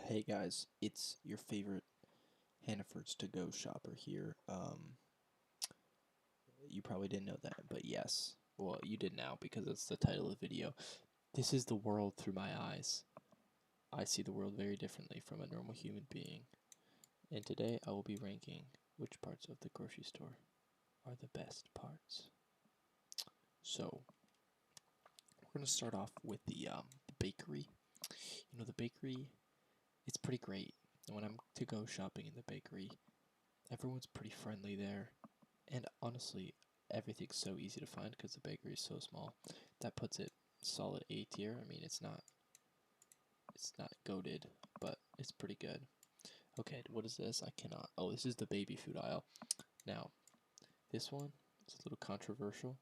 Hey guys, it's your favorite Hannaford's to-go shopper here. You probably didn't know that, but yes. Well, you did now because it's the title of the video. This is the world through my eyes. I see the world very differently from a normal human being. And today I will be ranking which parts of the grocery store are the best parts. So, we're going to start off with the bakery. You know, the bakery, it's pretty great. And when I'm to-go shopping in the bakery, everyone's pretty friendly there. And honestly, everything's so easy to find because the bakery is so small. That puts it solid A tier. I mean, it's not goated, but it's pretty good. Okay, what is this? I cannot. Oh, this is the baby food aisle. Now, this one is a little controversial,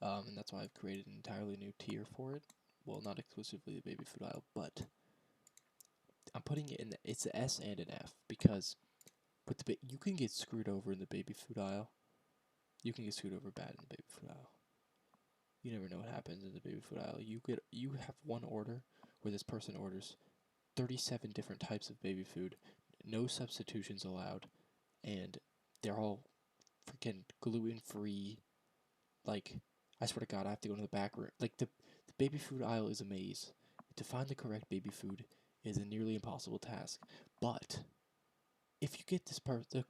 and that's why I've created an entirely new tier for it. Well, not exclusively the baby food aisle, but I'm putting it in. It's an S and an F because with you can get screwed over in the baby food aisle. You can get screwed over bad in the baby food aisle. You never know what happens in the baby food aisle. You have one order where this person orders 37 different types of baby food, no substitutions allowed, and they're all freaking gluten free. Like, I swear to God, I have to go to the back room. Like the baby food aisle is a maze. To find the correct baby food is a nearly impossible task. But if you get this part, the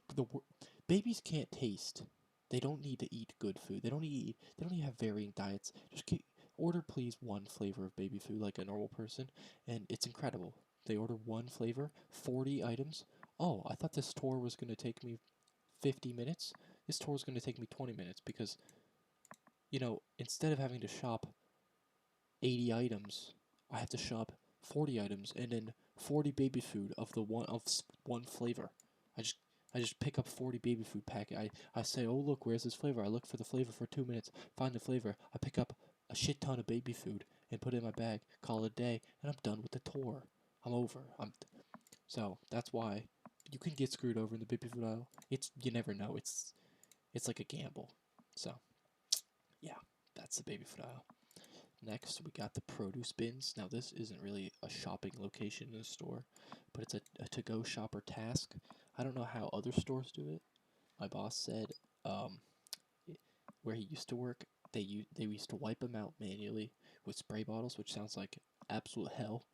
babies can't taste. They don't need to eat good food. They don't need to have varying diets. Order please one flavor of baby food like a normal person, and it's incredible. They order one flavor, 40 items. Oh, I thought this tour was going to take me 50 minutes. This tour is going to take me 20 minutes because, instead of having to shop 80 items, I have to shop 40 items and then 40 baby food of one flavor. I just I just pick up 40 baby food packet. I say, oh look, where's this flavor? I look for the flavor for 2 minutes, find the flavor. I pick up a shit ton of baby food and put it in my bag, call it a day, and I'm done with the tour. I'm over. So that's why you can get screwed over in the baby food aisle. You never know. It's like a gamble. So yeah, that's the baby food aisle. Next, we got the produce bins. Now, this isn't really a shopping location in a store, but it's a to-go shopper task. I don't know how other stores do it. My boss said um, where he used to work, they used to wipe them out manually with spray bottles, which sounds like absolute hell.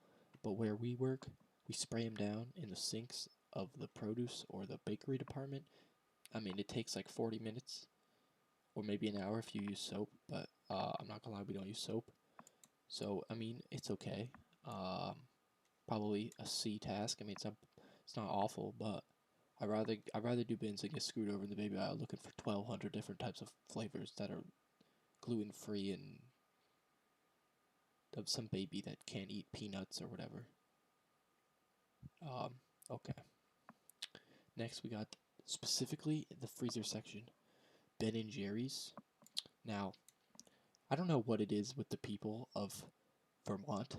But where we work, we spray them down in the sinks of the produce or the bakery department. I mean, it takes like 40 minutes or maybe an hour if you use soap, but I'm not gonna lie, we don't use soap. So, I mean, it's okay. Probably a C task. I mean, it's not awful, but I'd rather do bins and get screwed over in the baby aisle looking for 1,200 different types of flavors that are gluten free and of some baby that can't eat peanuts or whatever. Okay. Next, we got specifically the freezer section, Ben and Jerry's. Now, I don't know what it is with the people of Vermont,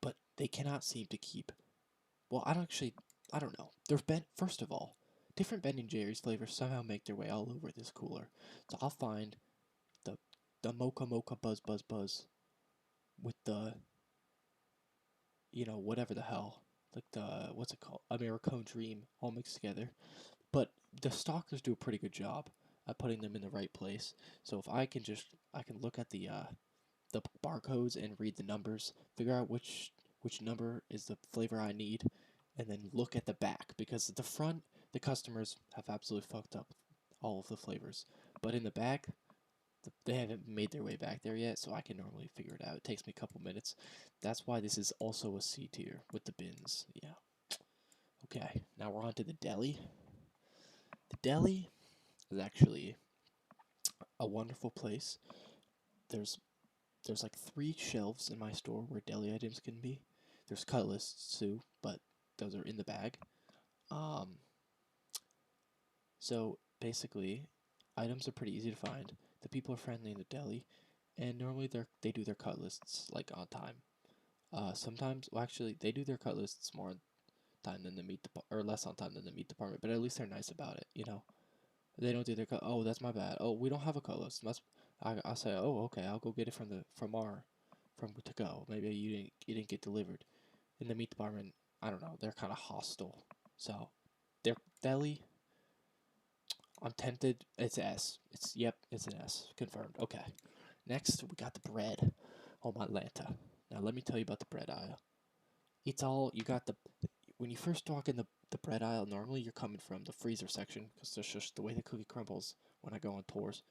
but they cannot seem to keep. Well, I don't know. First of all, different Ben and Jerry's flavors somehow make their way all over this cooler. So I'll find the Mocha Mocha Buzz Buzz Buzz with the, whatever the hell, like what's it called? Americone Dream all mixed together. But the stockers do a pretty good job at putting them in the right place. So if I can look at the barcodes and read the numbers, figure out which number is the flavor I need, and then look at the back, because at the front the customers have absolutely fucked up all of the flavors, but in the back they haven't made their way back there yet, so I can normally figure it out. It takes me a couple minutes. That's why this is also a C tier with the bins. Yeah. Okay, now we're on to the deli. The deli is actually a wonderful place. There's there's like 3 shelves in my store where deli items can be. There's cut lists too, but those are in the bag. Um, so basically, items are pretty easy to find. The people are friendly in the deli, and normally they do their cut lists like on time. Sometimes, well, actually, they do their cut lists more on time than the or less on time than the meat department. But at least they're nice about it. They don't do their cut. Oh, that's my bad. Oh, we don't have a cut list. I'll say, oh, okay, I'll go get it from to go. Maybe you didn't get delivered, in the meat department, I don't know, they're kind of hostile. So, their deli, I'm tempted. It's S. It's an S. Confirmed. Okay. Next, we got the bread. Oh my Lanta. Now let me tell you about the bread aisle. It's all you got the when you first walk in the bread aisle. Normally, you're coming from the freezer section because that's just the way the cookie crumbles when I go on tours.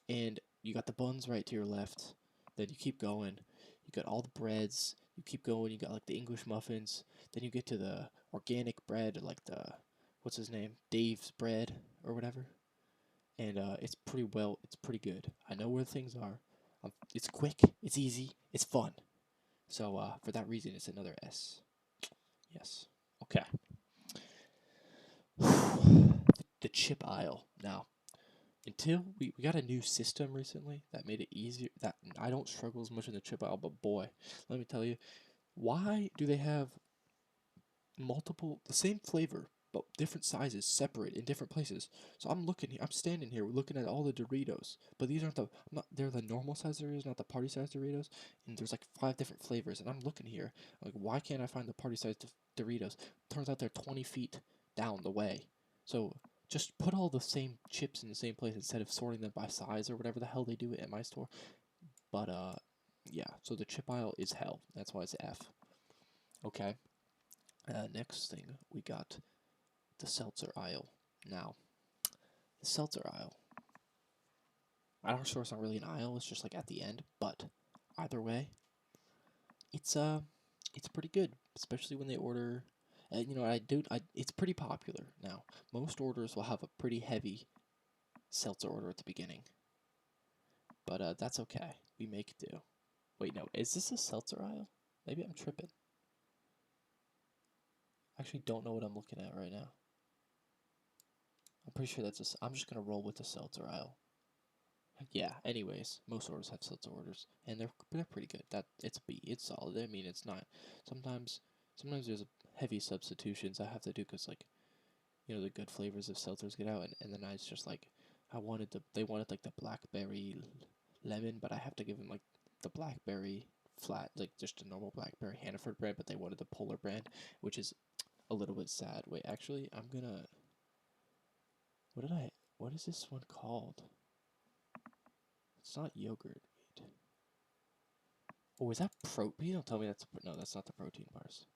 And you got the buns right to your left. Then you keep going. You got all the breads. You keep going. You got like the English muffins. Then you get to the organic bread, like the what's his name, Dave's bread or whatever. And it's pretty good. I know where things are. It's quick. It's easy. It's fun. So for that reason, it's another S. Yes. Okay. The chip aisle now. Until we got a new system recently that made it easier. That I don't struggle as much in the chip aisle, but boy, let me tell you, why do they have the same flavor but different sizes separate in different places? So I'm standing here looking at all the Doritos, but these aren't they're the normal size Doritos, not the party size Doritos, and there's like 5 different flavors, and I'm looking here, like, why can't I find the party size Doritos? Turns out they're 20 feet down the way. So just put all the same chips in the same place instead of sorting them by size or whatever the hell they do it at my store. But yeah, so the chip aisle is hell. That's why it's F. Okay. Next thing, we got the seltzer aisle. Now, the seltzer aisle. I'm sure it's not really an aisle, it's just like at the end, but either way, it's pretty good, especially when they order. It's pretty popular now. Most orders will have a pretty heavy seltzer order at the beginning, but that's okay. We make do. Wait, no, is this a seltzer aisle? Maybe I'm tripping. I actually don't know what I'm looking at right now. I'm pretty sure I'm just gonna roll with the seltzer aisle. Yeah. Anyways, most orders have seltzer orders, and they're pretty good. It's B. It's solid. I mean, it's not. Sometimes there's heavy substitutions I have to do because like the good flavors of seltzers get out, and then it's just like they wanted like the blackberry lemon, but I have to give them like the blackberry flat, like just a normal blackberry Hannaford brand, but they wanted the Polar brand, which is a little bit sad. Wait, actually, I'm gonna. What is this one called? It's not yogurt. Wait. Oh, is that protein? Don't tell me no, that's not the protein bars.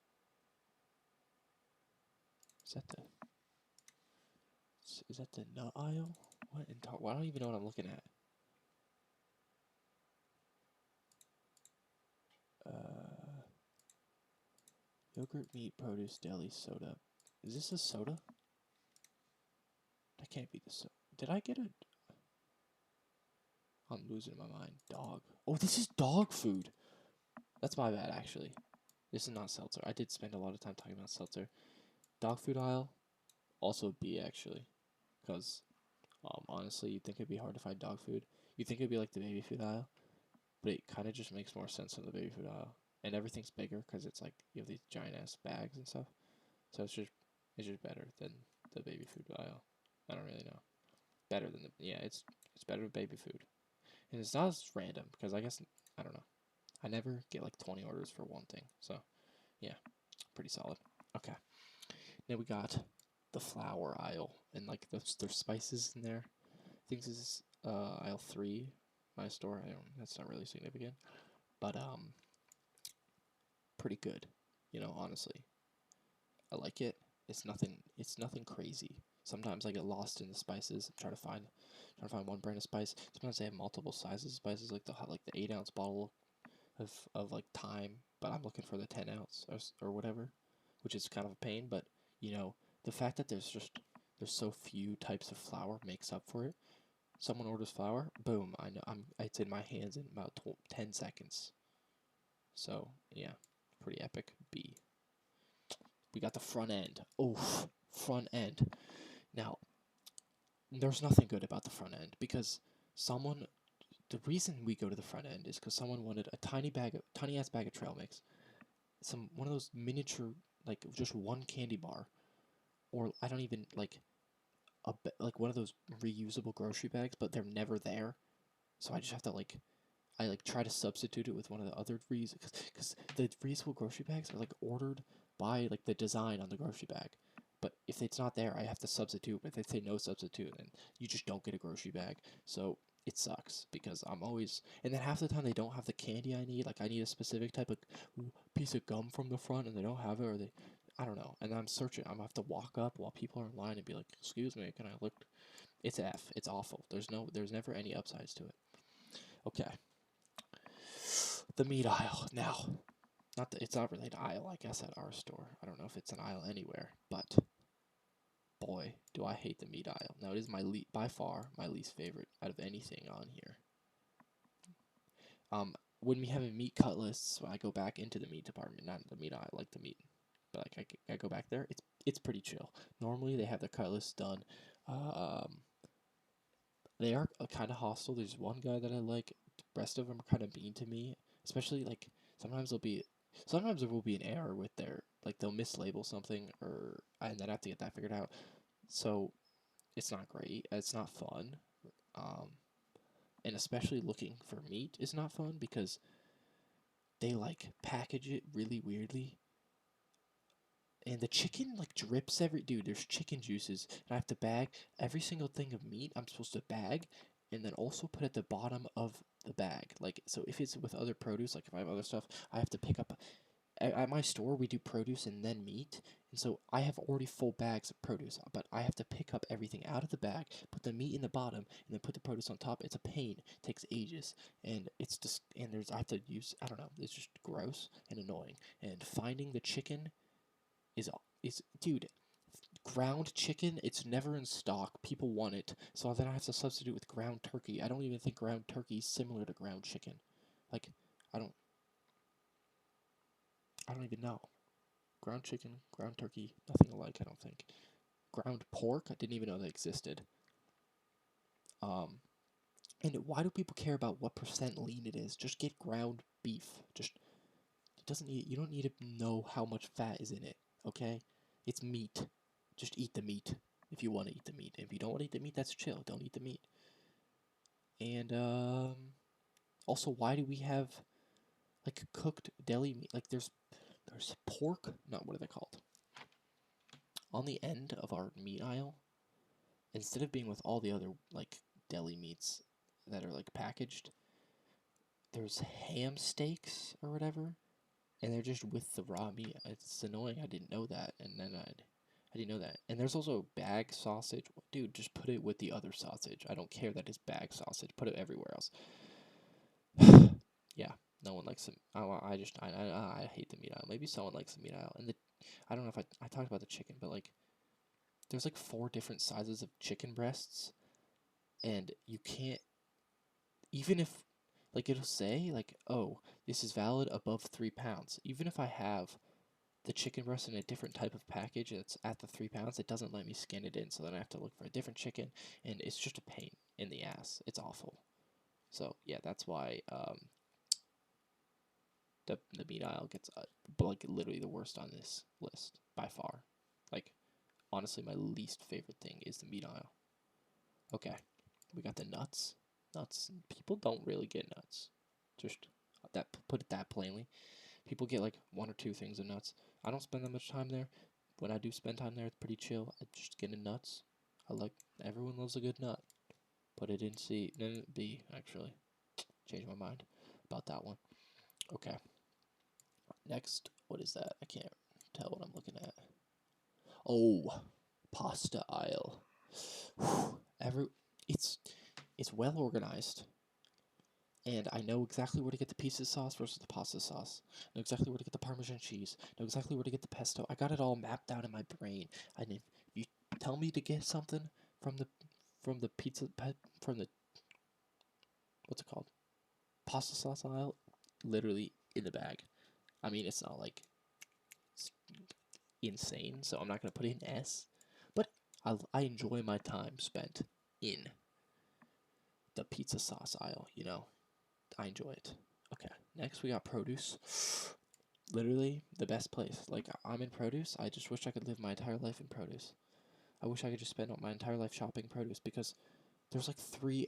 Is that the nut aisle? What I don't even know what I'm looking at. Yogurt, meat, produce, deli, soda. Is this a soda? That can't be the soda. Did I get a? I'm losing my mind. Dog. Oh, this is dog food. That's my bad, actually. This is not seltzer. I did spend a lot of time talking about seltzer. Dog food aisle, also B, actually. Because, honestly, you'd think it'd be hard to find dog food. You'd think it'd be like the baby food aisle. But it kind of just makes more sense in the baby food aisle. And everything's bigger because it's like you have these giant-ass bags and stuff. So it's just better than the baby food aisle. I don't really know. Better than it's better than baby food. And it's not as random because I don't know. I never get like 20 orders for one thing. So, yeah, pretty solid. Okay. Now we got the flour aisle and like there's spices in there. I think this is aisle 3, my store. That's not really significant, but pretty good. Honestly, I like it. It's nothing crazy. Sometimes I get lost in the spices and try to find one brand of spice. Sometimes they have multiple sizes of spices, like the 8-ounce bottle of like thyme, but I'm looking for the 10-ounce or whatever, which is kind of a pain. But the fact that there's so few types of flour makes up for it. Someone orders flour, boom, I know it's in my hands in about 10 seconds. So yeah, pretty epic. B. We got the front end. Oof, front end. Now, there's nothing good about the front end because the reason we go to the front end is because someone wanted a tiny ass bag of trail mix, one of those miniature, like just one candy bar, or I don't even like one of those reusable grocery bags, but they're never there, so I just have to I like try to substitute it with one of the other because the reusable grocery bags are like ordered by like the design on the grocery bag. But if it's not there, I have to substitute. If they say no substitute, then you just don't get a grocery bag. So it sucks because I'm always, and then half the time they don't have the candy I need. Like I need a specific type of piece of gum from the front, and they don't have it, or I don't know. And I'm searching. I'm gonna have to walk up while people are in line and be like, "Excuse me, can I look?" It's F. It's awful. There's never any upsides to it. Okay, the meat aisle now. It's not really an aisle, I guess, at our store. I don't know if it's an aisle anywhere, but boy, do I hate the meat aisle. Now, it is by far my least favorite out of anything on here. When we have a meat cut list, I go back into the meat department, not the meat aisle, like the meat. But like I go back there. It's pretty chill. Normally they have the cut list done. They are kind of hostile. There's one guy that I like. The rest of them are kind of mean to me, especially like sometimes there will be an error with their like they'll mislabel something and then I have to get that figured out. So it's not great. It's not fun. Um, and especially looking for meat is not fun because they like package it really weirdly. And the chicken like drips there's chicken juices, and I have to bag every single thing of meat I'm supposed to bag, and then also put at the bottom of the bag. Like, so if it's with other produce, like if I have other stuff, I have to pick up. At my store, we do produce and then meat, and so I have already full bags of produce, but I have to pick up everything out of the bag, put the meat in the bottom, and then put the produce on top. It's a pain. It takes ages, and it's just I have to use I don't know. It's just gross and annoying. And finding the chicken is dude, ground chicken, it's never in stock. People want it. So then I have to substitute with ground turkey. I don't even think ground turkey is similar to ground chicken. Like I don't I don't even know. Ground chicken, ground turkey, nothing alike, I don't think. Ground pork, I didn't even know they existed. Um and why do people care about what percent lean it is? Just get ground beef. You don't need to know how much fat is in it, okay? It's meat. Just eat the meat if you want to eat the meat. If you don't want to eat the meat, that's chill. Don't eat the meat. And also, why do we have like cooked deli meat? Like there's pork. No, what are they called? On the end of our meat aisle, instead of being with all the other like deli meats that are like packaged, there's ham steaks or whatever, and they're just with the raw meat. It's annoying. I didn't know that, and then I didn't know that. And there's also bag sausage. Dude, just put it with the other sausage. I don't care that it's bag sausage. Put it everywhere else. Yeah, no one likes it. I hate the meat aisle. Maybe someone likes the meat aisle. And I don't know if I talked about the chicken, but like there's like 4 different sizes of chicken breasts, and you can't even if like it'll say like, oh, this is valid above 3 pounds. Even if I have the chicken breast in a different type of package that's at the 3 pounds, it doesn't let me scan it in, so then I have to look for a different chicken, and it's just a pain in the ass. It's awful. So yeah, that's why the meat aisle gets like literally the worst on this list by far. Like honestly, my least favorite thing is the meat aisle. Okay, we got the nuts. Nuts. People don't really get nuts. Just that put it that plainly. People get like 1 or 2 things of nuts. I don't spend that much time there. When I do spend time there, it's pretty chill. I just get nuts. Everyone loves a good nut. Put it in C, no, B, actually. Change my mind about that one. Okay. Next, what is that? I can't tell what I'm looking at. Oh, pasta aisle. It's well organized. And I know exactly where to get the pizza sauce versus the pasta sauce. I know exactly where to get the Parmesan cheese. I know exactly where to get the pesto. I got it all mapped out in my brain. And if you tell me to get something from the pizza from the what's it called, pasta sauce aisle, literally in the bag. I mean, it's not like it's insane, so I'm not gonna put it in S. But I enjoy my time spent in the pizza sauce aisle. You know. I enjoy it. Okay, next we got produce. Literally the best place. Like, I'm in produce. I just wish I could live my entire life in produce. I wish I could just spend my entire life shopping produce because there's like 3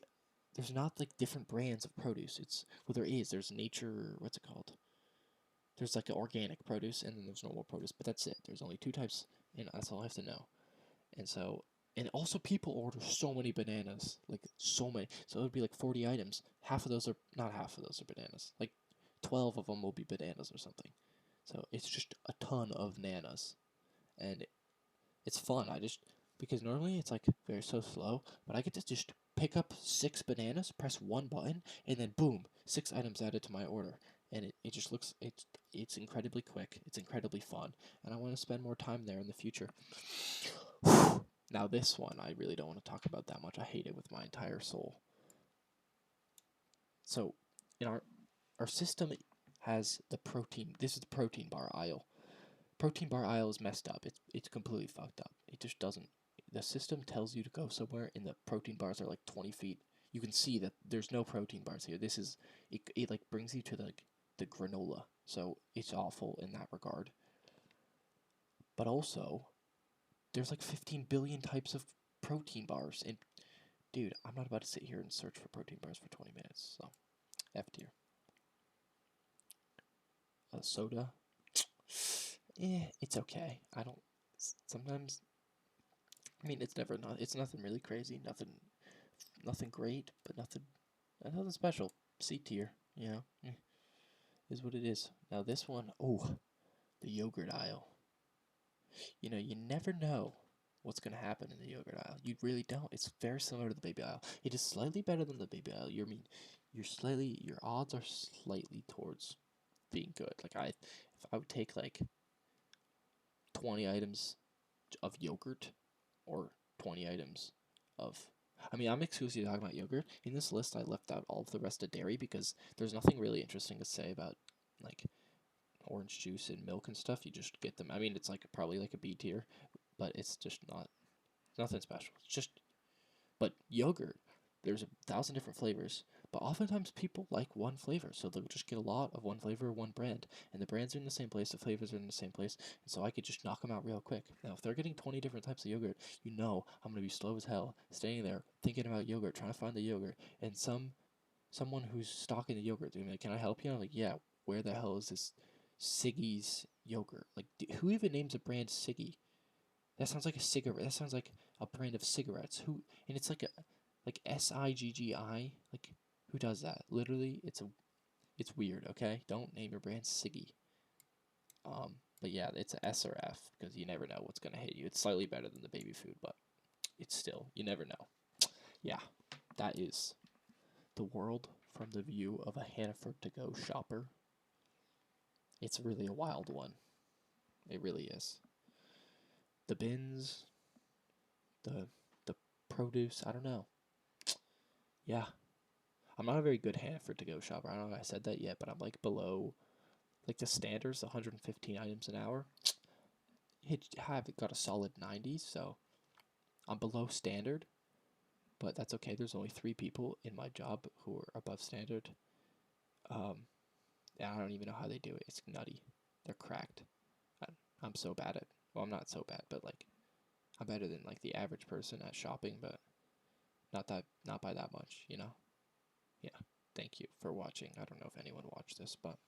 there's not like different brands of produce. It's well, there is. There's nature. What's it called? There's like organic produce, and then there's normal produce. But that's it. There's only two types, and that's all I have to know. And so, and also people order so many bananas, like so many. So it would be like 40 items. Half of those are not half of those are bananas. Like 12 of them will be bananas or something. So it's just a ton of nanas, and it's fun. I just because normally it's like very so slow, but I get to just pick up 6 bananas, press one button, and then boom, 6 items added to my order. And it just looks it's incredibly quick. It's incredibly fun, and I want to spend more time there in the future. Now this one I really don't want to talk about that much. I hate it with my entire soul. So in our system has the protein. This is the protein bar aisle. Protein bar aisle is messed up. It's completely fucked up. It just doesn't. The system tells you to go somewhere, and the protein bars are like 20 feet. You can see that there's no protein bars here. This is it like brings you to the granola. So it's awful in that regard. But also, there's like 15 billion types of protein bars, and dude, I'm not about to sit here and search for protein bars for 20 minutes. So F tier. Soda. It's okay. I don't. Sometimes I mean, it's nothing really crazy, nothing great, but nothing special. C tier, is what it is. Now this one, oh, the yogurt aisle. You never know what's gonna happen in the yogurt aisle. You really don't. It's very similar to the baby aisle. It is slightly better than the baby aisle. Your odds are slightly towards being good. If I would take like 20 items of yogurt or 20 items of. I mean, I'm exclusively talking about yogurt. In this list, I left out all of the rest of dairy because there's nothing really interesting to say about like orange juice and milk and stuff. You just get them. I mean, it's like probably like a B tier, but it's just nothing special. It's just, but yogurt, there's 1,000 different flavors, but oftentimes people like one flavor, so they'll just get a lot of one flavor, one brand, and the brands are in the same place, the flavors are in the same place, and so I could just knock them out real quick. Now, if they're getting 20 different types of yogurt, I'm gonna be slow as hell, staying there, thinking about yogurt, trying to find the yogurt, and someone who's stocking the yogurt, they're like, "Can I help you?" I'm like, "Yeah." Where the hell is this Siggy's yogurt? Like, who even names a brand Siggy? That sounds like a cigarette. That sounds like a brand of cigarettes. Who? And it's like Siggi. Like, who does that? Literally, it's weird. Okay, don't name your brand Siggy. But yeah, it's a S or F because you never know what's gonna hit you. It's slightly better than the baby food, but it's still you never know. Yeah, that is the world from the view of a Hannaford to go shopper. It's really a wild one. It really is. The bins, the produce. I don't know. Yeah, I'm not a very good Hannaford to go shopper. I don't know if I said that yet, but I'm like below, like the standards, 115 items an hour. Have got a solid 90, so I'm below standard, but that's okay. There's only 3 people in my job who are above standard. And I don't even know how they do it. It's nutty. They're cracked. I'm so bad at. Well, I'm not so bad, but like I'm better than like the average person at shopping, but not by that much. Yeah. Thank you for watching. I don't know if anyone watched this, but